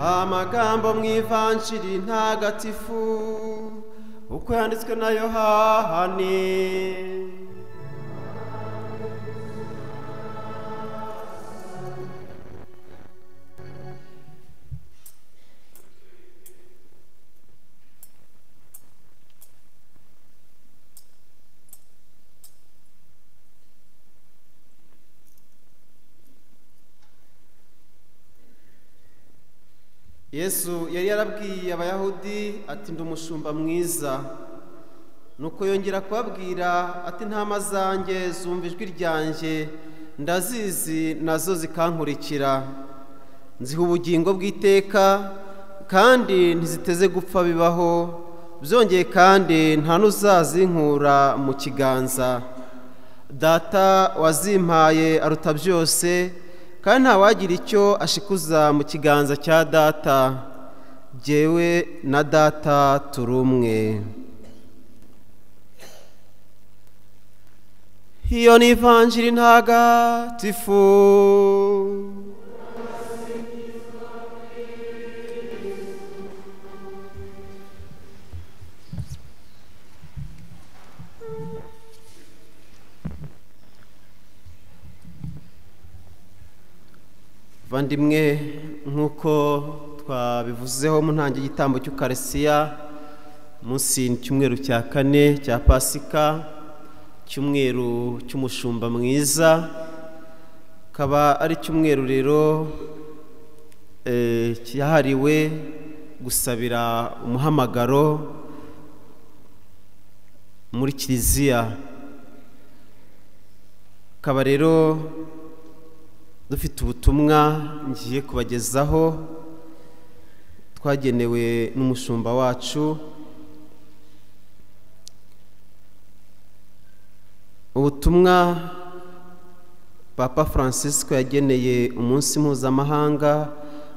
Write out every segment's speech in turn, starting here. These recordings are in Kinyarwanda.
Amagambo mu ivanjiri ntagatifu uko yanditswe na Yohane. Yesu yari yarabwiye abayahudi ati ndi umushumba mwiza, nuko yongera kubabwira ati ntama zanjye zumva ijwi ryanjye, ndazizi nazo zikankurikira, nziha ubugingo bw'iteka kandi ntiziteze gupfa bibaho, byongeye kandi nta n'uzazinkura mu kiganza. Data wazimpaye aruta byose, kandi ntawagira icyo ashikuza mu kiganza cya Data. Jyewe na Data turi umwe. Iyo ni ivanjiri ntagatifu. Vandimwe, nk'uko twabivuzeho mu ntangiriro y'igitambo cy'Ukarisiya, munsi cyumweru cya kane cya Pasika, cyumweru cy'umushumba mwiza, kaba ari cyumweru rero cyahariwe gusabira umuhamagaro muri Kiliziya. Kaba rero dufite ubutumwa ngiye kubagezaho twagenewe n'umushumba wacu. Ubutumwa Papa Francisco yageneye umunsi mpuzamahanga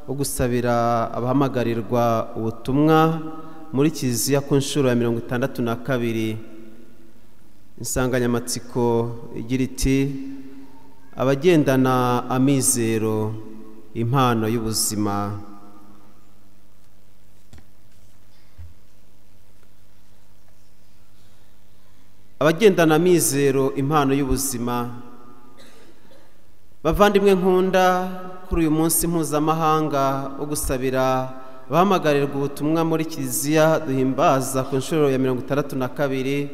wo gusabira abahamagarirwa ubutumwa muri Kiliziya ku nshuro ya 62. Insanganyamatsiko igira iti abagendana amizero, impano y'ubuzima. Abagendana amizero, impano y'ubuzima. Bavandimwe nkunda, kuri uyu munsi mpuzamahanga wo gusabira abahamagarirwa ubutumwa muri Kiliziya duhimbaza ku nshuro ya 62,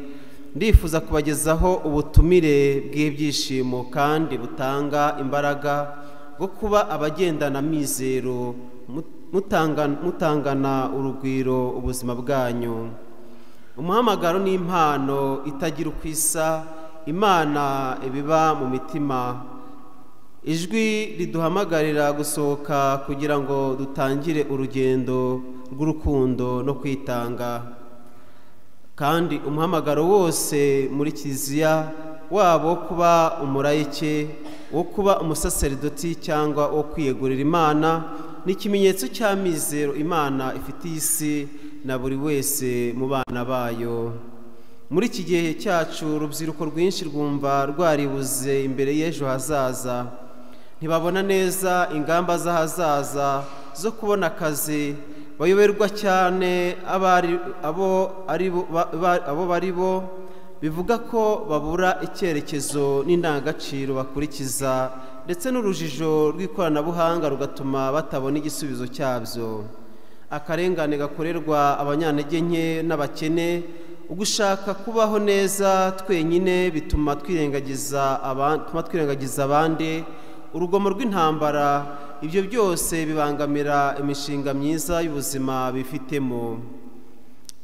ndifuza kubagezaho ubutumire bw'ibyishimo kandi butanga imbaraga bwo kuba abagendana amizero, mutangana urugwiro ubuzima bwanyu. Umuhamagaro ni impano itagira uko isa, Imana ibiba mu mitima. Ijwi riduhamagarira gusohoka kugira ngo dutangire urugendo rw'urukundo no kwitanga. Kandi umuhamagaro wose muri Kiliziya, waba wo kuba umurayike, wo kuba umusaseridoti cyangwa wo kwiyegurira Imana, ni ikimenyetso cy'amizero Imana ifitiye isi na buri wese mu bana bayo. Muri iki gihe cyacu urubyiruko rwinshi rwumva rwaribuze imbere y'ejo hazaza, ntibabona neza ingamba z'ahazaza zo kubona akazi, bayoberwa cyane abo bari bo, bivuga ko babura icyerekezo n'indangagaciro bakurikiza, ndetse n'urujijo rw'ikoranabuhanga rugatuma batabona igisubizo cyabyo. Akarengane gakorerwa abanyantege nke n'abakene, ugushaka kubaho neza twenyine bituma twirengagiza abandi, urugomo rw'intambara, ibyo byose bibangamira imishinga myiza y'ubuzima bifitemo.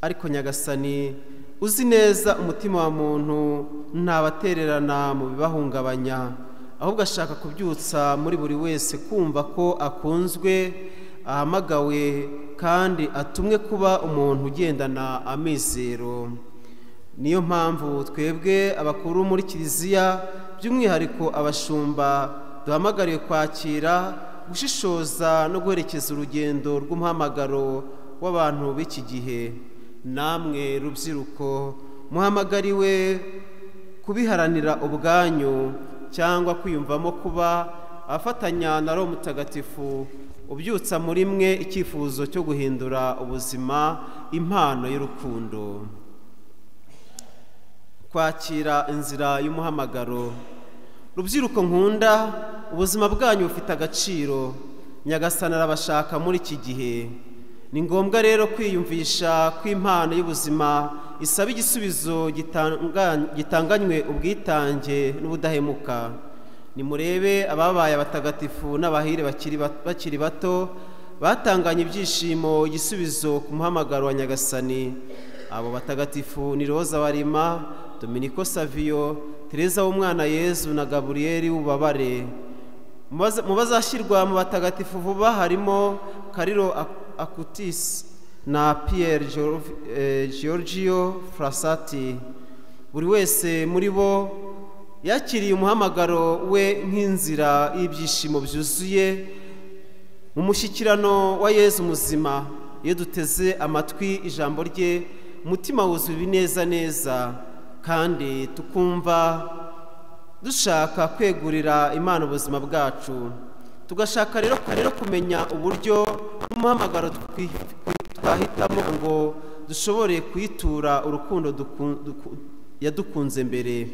Ariko Nyagasani uzi neza umutima wa muntu ntabatererana mu bibahungabanya, ahubwo ashaka kubyutsa muri buri wese kumva ko akunzwe, ahamagawe kandi atumwe kuba umuntu ugendana amizero. Niyo mpamvu twebwe abakuru muri Kiliziya, by'umwihariko abashumba, duhamagariwe kwakira, gushishoza no guherekeza urugendo rw'umuhamagaro w'abantu b'iki gihe. Namwe rubyiruko muhamagariwe kubiharanira ubwanyu, cyangwa kwiyumvamo kuba afatanya na Roho Mutagatifu ubyutsa muri mwe icyifuzo cyo guhindura ubuzima impano y'urukundo. Kwakira inzira y'umuhamagaro. Rubyiruko nkunda, ubuzima bwanyu bufite agaciro, Nyagasani arabashaka muri iki gihe. Ni ngombwa rero kwiyumvisha ko impano y'ubuzima isaba igisubizo gitanganywe ubwitange n'ubudahemuka. Nimurebe ababaye abatagatifu n'abahire bakiri bato batanganye ibyishimo igisubizo ku muhamagaro wa Nyagasani. Abo batagatifu ni Roza Warima, Dominiko Savio, Tereza w'umwana Yezu na Gaburiyeli w'ububabare. Mu bazashyirwa mu batagatifu vuba harimo Kariro Akutis na Pierre Giorgio Frassati. Buri wese muri bo yakiriye umuhamagaro we nk'inzira y'ibyishimo byuzuye mu mushyikirano wa Yezu muzima. Iyo duteze amatwi ijambo rye, umutima wuzuye ibineza neza, kandi tukumva dushaka kwegurira Imana ubuzima bwacu. Tugashaka rero kumenya uburyo umuhamagaro twahitamo ngo dushobore kuyitura urukundo yadukunze mbere.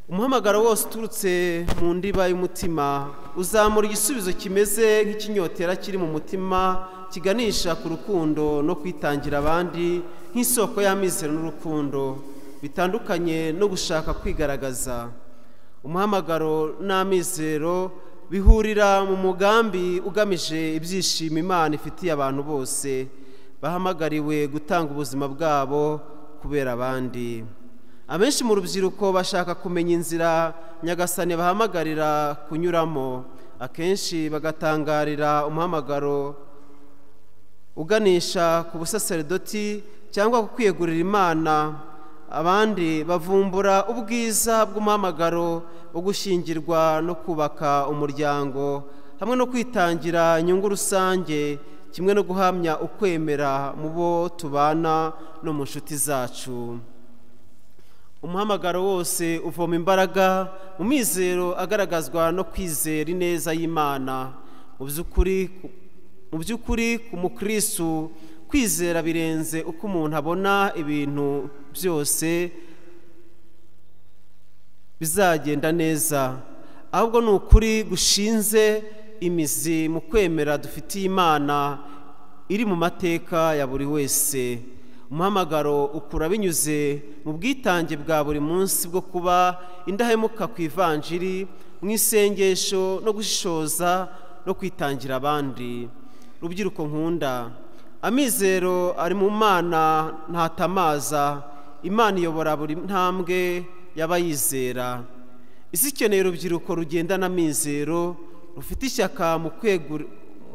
Umuhamagaro wose uturutse mu ndiba y'umutima uzamura igisubizo kimeze nk'ikinyotera kiri mu mutima, kiganisha ku rukundo no kwitangira abandi nk'isoko y'amizero n'urukundo bitandukanye no gushaka kwigaragaza. Umuhamagaro n'amizero bihurira mu mugambi ugamije ibyishimo Imana ifitiye abantu bose bahamagariwe gutanga ubuzima bwabo kubera abandi. Abenshi mu rubyiruko bashaka kumenya inzira Nyagasani bahamagarira kunyuramo. Akenshi bagatangarira umuhamagaro uganisha ku busaserdoti cyangwa ku kwiyegurira Imana. Abandi bavumbura ubwiza bw'umuhamagaro wo gushyingirwa no kubaka umuryango hamwe no kwitangira inyungu rusange, kimwe no guhamya ukwemera mu bo tubana no mu nshuti zacu. Umuhamagaro wose uvoma imbaraga mu mizero agaragazwa no kwizera ineza y'Imana. Mu by'ukuri ku mukristu kwizera birenze uko umuntu abona ibintu byose bizagenda neza, ahubwo ni ukuri gushinze imizi mu kwemera dufitiye Imana iri mu mateka ya buri wese. Umuhamagaro ukura binyuze mu bwitange bwa buri munsi bwo kuba indahemuka ku ivanjiri, mu isengesho no gushishoza no kwitangira abandi. Rubyiruko nkunda, amizero ari mu Mana ntatamaza. Imana iyobora buri ntambwe y'abayizera. Isi ikeneye urubyiruko rugendana amizero, rufite ishyaka mu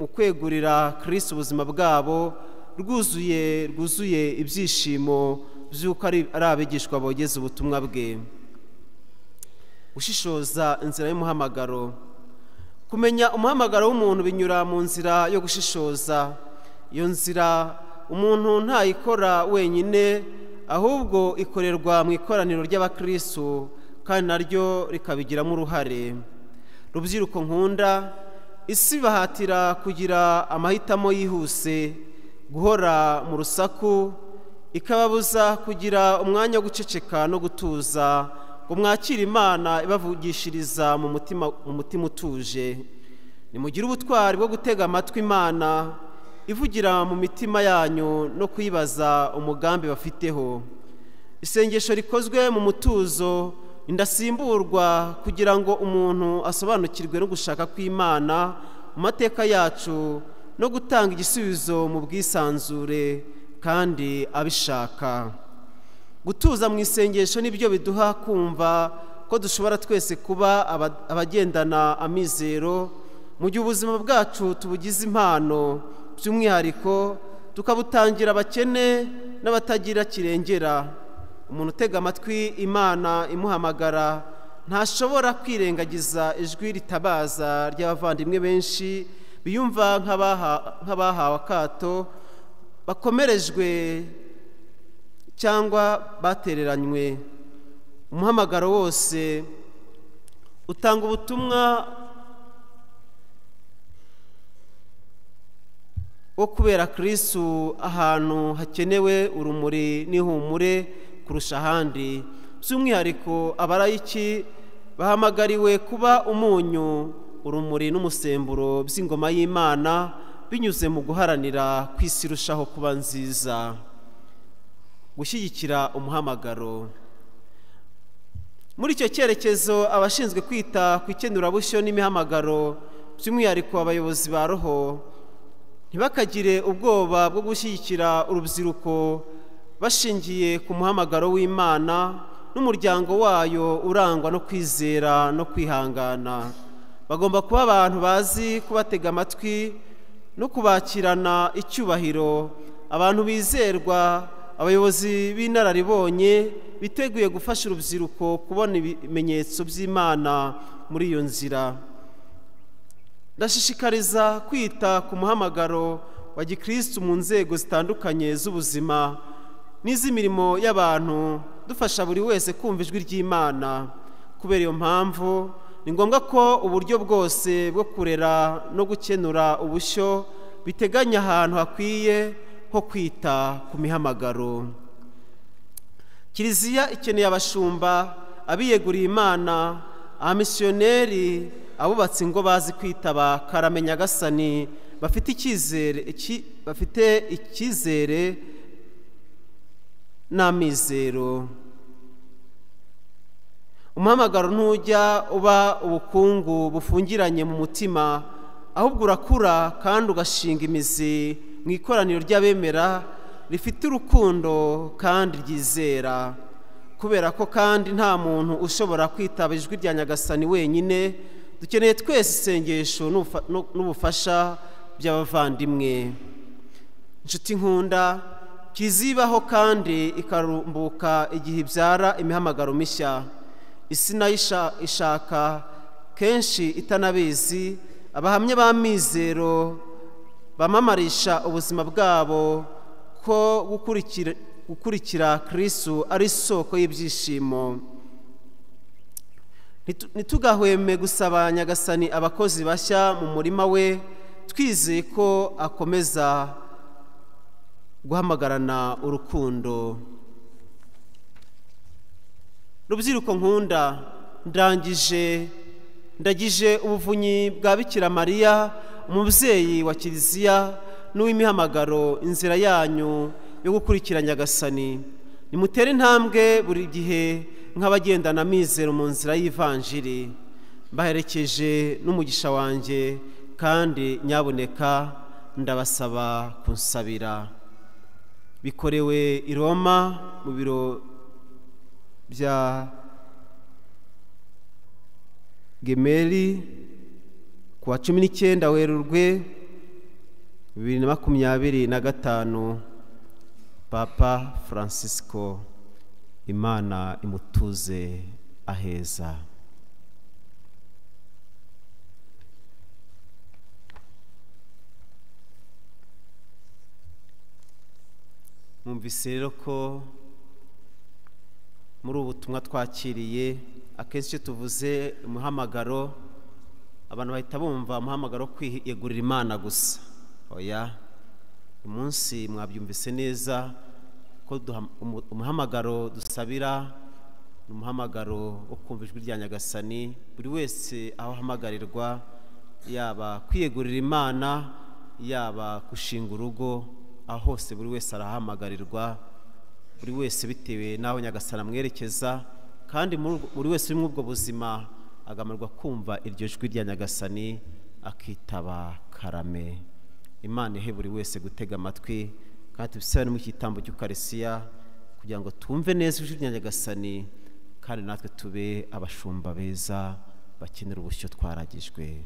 kwegurira Kristo ubuzima bwabo, rwuzuye ibyishimo by'uko ari abigishwa bogeza ubutumwa bwe. Gushishoza inzira y'umuhamagaro. Kumenya umuhamagaro w'umuntu binyura mu nzira yo gushishoza. Iyo nzira umuntu ntayikora wenyine, ahubwo ikorerwa mu ikoraniro ry'abakristo, kandi naryo rikabigiramo uruhare. Rubyiruko nkunda, isi bahatira kugira amahitamo yihuse, guhora mu rusaku, ikababuza kugira umwanya wo guceceka no gutuza ngo mwakire Imana ibavugishiriza mu mutima utuje. Nimugire ubutwari bwo gutega amatwi Imana ivugira mu mitima yanyu no kuyibaza umugambi bafiteho. Isengesho rikozwe mu mutuzo indasimburwa kugira ngo umuntu asobanukirwe no gushaka kw'Imana mu mateka yacu no gutanga igisubizo mu bwisanzure kandi abishaka. Gutuza mu isengesho nibyo biduha kumva ko dushobora twese kuba abagendana amizero mu gihe ubuzima bwacu tubugize impano, by'umwihariko tukabutangira abakene n'abatagira kirengera. Umuntu utega amatwi Imana imuhamagara ntashobora kwirengagiza ijwi ritabaza ry'abavandimwe benshi biyumva nk'abahawe akato, bakomerejwe cyangwa batereranywe. Umuhamagaro wose utanga ubutumwa wo kubera Kristo ahantu hakenewe urumuri n'ihumure kurusha ahandi. By'umwihariko abarayiki bahamagariwe kuba umunyu, urumuri n'umusemburo by'ingoma y'Imana binyuze mu guharanira kw'isi irushaho kuba nziza. Gushyigikira umuhamagaro. Muri icyo cyerekezo abashinzwe kwita ku ikenurabushyo n'imihamagaro, by'umwihariko abayobozi ba roho, ntibakagire ubwoba bwo gushyigikira urubyiruko bashingiye ku muhamagaro w'Imana n'umuryango wayo urangwa no kwizera no kwihangana. Bagomba kuba abantu bazi kubatega amatwi no kubakirana icyubahiro, abantu bizerwa, abayobozi b'inararibonye biteguye gufasha urubyiruko kubona ibimenyetso by'Imana muri iyo nzira. Ndashishikariza kwita ku muhamagaro wa gikristo mu nzego zitandukanye z'ubuzima n'iz'imirimo y'abantu, dufasha buri wese kumva ijwi ry'Imana. Kubera iyo mpamvu ni ngombwa ko uburyo bwose bwo kurera no gukenura ubushyo biteganya ahantu hakwiye ho kwita ku mihamagaro. Kiliziya ikeneye abashumba, abiyeguriye Imana, abamisiyoneri, abubatsi ngo bazi kwitaba karame Nyagasani, bafite icyizere n'amizero. Umuhamagaro ntujya uba ubukungu bufungiranye mu mutima, ahubwo urakura kandi ugashinga imizi mu ikoraniro ry'abemera rifite urukundo kandi ryizera. Kubera ko kandi nta muntu ushobora kwitaba ijwi rya Nyagasani wenyine, dukeneye twese isengesho n'ubufasha by'abavandimwe. Inshuti nkunda, kizibaho kandi ikarumbuka igihe ibyara imihamagaro mishya. Isi nayo ishaka kenshi itanabizi abahamya b'amizero bamamarisha ubuzima bwabo ko gukurikira Kristo ari isoko y'ibyishimo. Ntitugahweme gusaba Nyagasani abakozi bashya mu murima we, twizeye ko akomeza guhamagarana urukundo. Rubyiruko nkunda, ndagije ubuvunyi bwa Bikira Mariya, umubyeyi wa Kiliziya n'uw'imihamagaro, inzira yanyu yo gukurikira Nyagasani. Nimutere intambwe buri gihe nk'abagendana amizero mu nzira y'ivanjiri. Mbaherekeje n'umugisha wanjye, kandi nyaboneka ndabasaba kunsabira. Bikorewe i Roma mu biro bya Gemeri kuwa 19 Werurwe 2025. Papa Francisco. Imana imutuze aheza. Mwumvise rero ko muri ubu butumwa twakiriye, akenshi iyo tuvuze umuhamagaro abantu bahita bumva umuhamagaro kwiyegurira Imana gusa. Oya, umunsi mwabyumvise neza ko umuhamagaro dusabira ni umuhamagaro wo kumva ijwi rya Nyagasani. Buri wese aho ahamagarirwa, yaba kwiyegurira Imana, yaba gushinga urugo, aho hose buri wese arahamagarirwa, buri wese bitewe n'aho Nyagasani amwerekeza. Kandi buri wese uri muri ubwo buzima agamirwa kumva iryo jwi rya Nyagasani, akitaba karame. Imana ihe buri wese gutega amatwi, kandi tubisaba no mu gitambo cy'Ukarisiya kugira ngo twumve neza ijwi rya Nyagasani, kandi natwe tube abashumba beza bakenera ubushyo twaragijwe.